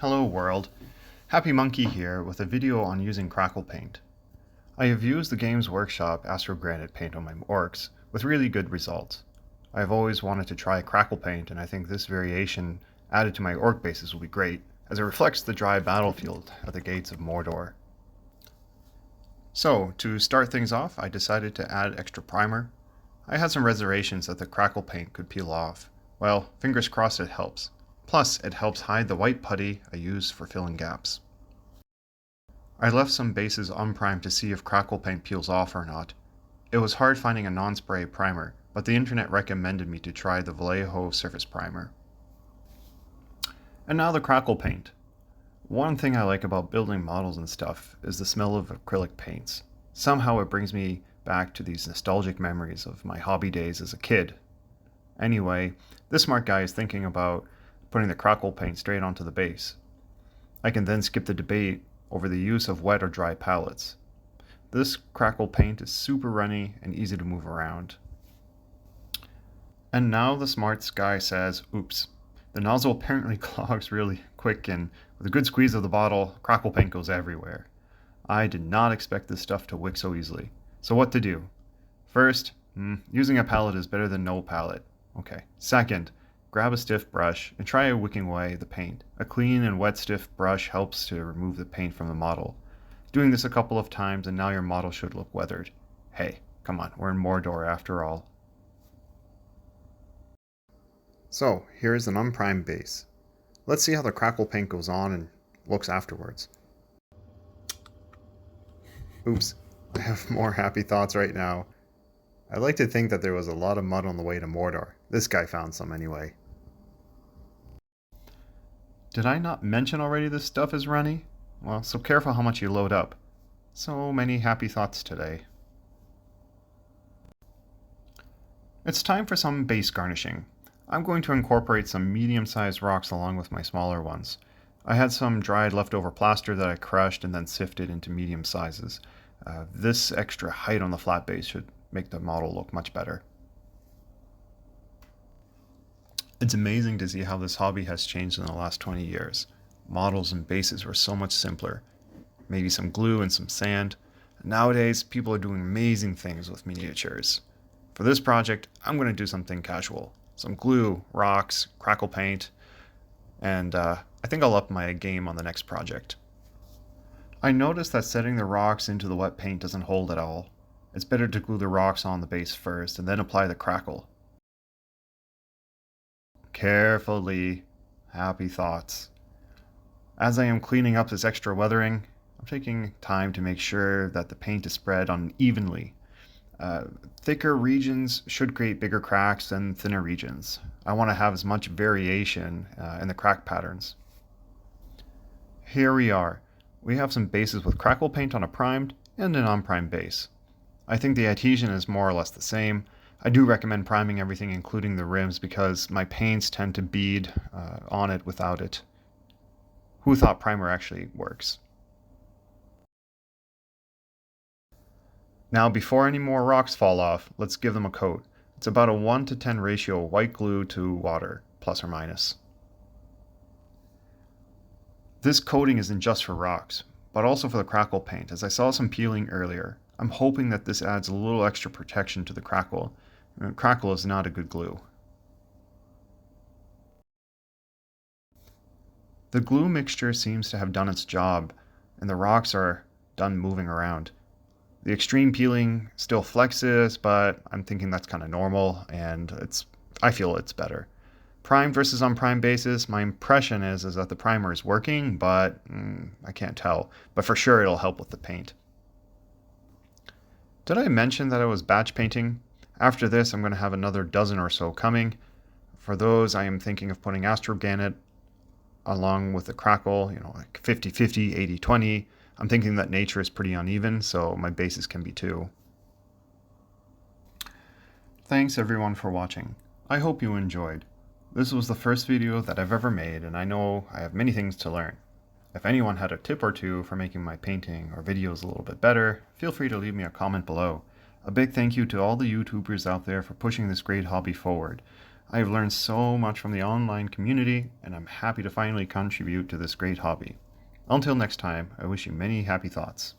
Hello world, Happy Monkey here with a video on using Crackle paint. I have used the Games Workshop Astro Granite paint on my orcs with really good results. I have always wanted to try Crackle paint, and I think this variation added to my orc bases will be great as it reflects the dry battlefield at the gates of Mordor. So, to start things off, I decided to add extra primer. I had some reservations that the Crackle paint could peel off. Well, fingers crossed it helps. Plus, it helps hide the white putty I use for filling gaps. I left some bases unprimed to see if Crackle paint peels off or not. It was hard finding a non-spray primer, but the internet recommended me to try the Vallejo surface primer. And now the Crackle paint. One thing I like about building models and stuff is the smell of acrylic paints. Somehow it brings me back to these nostalgic memories of my hobby days as a kid. Anyway, this smart guy is thinking about putting the Crackle paint straight onto the base. I can then skip the debate over the use of wet or dry palettes. This Crackle paint is super runny and easy to move around. And now the smart guy says, oops, the nozzle apparently clogs really quick, and with a good squeeze of the bottle, Crackle paint goes everywhere. I did not expect this stuff to wick so easily. So what to do? First, using a palette is better than no palette. Okay. Second, grab a stiff brush and try wicking away the paint. A clean and wet stiff brush helps to remove the paint from the model. Doing this a couple of times and now your model should look weathered. Hey, come on, we're in Mordor after all. So, here's an unprimed base. Let's see how the Crackle paint goes on and looks afterwards. Oops, I have more happy thoughts right now. I like to think that there was a lot of mud on the way to Mordor. This guy found some anyway. Did I not mention already this stuff is runny? Well, so careful how much you load up. So many happy thoughts today. It's time for some base garnishing. I'm going to incorporate some medium-sized rocks along with my smaller ones. I had some dried leftover plaster that I crushed and then sifted into medium sizes. This extra height on the flat base should make the model look much better. It's amazing to see how this hobby has changed in the last 20 years. Models and bases were so much simpler. Maybe some glue and some sand. Nowadays, people are doing amazing things with miniatures. For this project, I'm going to do something casual. Some glue, rocks, Crackle paint, and I think I'll up my game on the next project. I noticed that setting the rocks into the wet paint doesn't hold at all. It's better to glue the rocks on the base first and then apply the Crackle. Carefully. Happy thoughts. As I am cleaning up this extra weathering, I'm taking time to make sure that the paint is spread unevenly. Thicker regions should create bigger cracks than thinner regions. I want to have as much variation in the crack patterns. Here we are. We have some bases with Crackle paint on a primed and an unprimed base. I think the adhesion is more or less the same. I do recommend priming everything, including the rims, because my paints tend to bead on it without it. Who thought primer actually works? Now, before any more rocks fall off, let's give them a coat. It's about a 1 to 10 ratio white glue to water, plus or minus. This coating isn't just for rocks, but also for the Crackle paint, as I saw some peeling earlier. I'm hoping that this adds a little extra protection to the Crackle. Crackle is not a good glue. The glue mixture seems to have done its job, and the rocks are done moving around. The extreme peeling still flexes, but I'm thinking that's kind of normal, and I feel it's better. Primed versus unprimed bases, my impression is that the primer is working, but I can't tell. But for sure it'll help with the paint. Did I mention that I was batch painting? After this, I'm going to have another dozen or so coming. For those, I am thinking of putting Astro Granite along with the Crackle, like 50-50, 80-20. I'm thinking that nature is pretty uneven, so my bases can be too. Thanks everyone for watching. I hope you enjoyed. This was the first video that I've ever made, and I know I have many things to learn. If anyone had a tip or two for making my painting or videos a little bit better, feel free to leave me a comment below. A big thank you to all the YouTubers out there for pushing this great hobby forward. I have learned so much from the online community, and I'm happy to finally contribute to this great hobby. Until next time, I wish you many happy thoughts.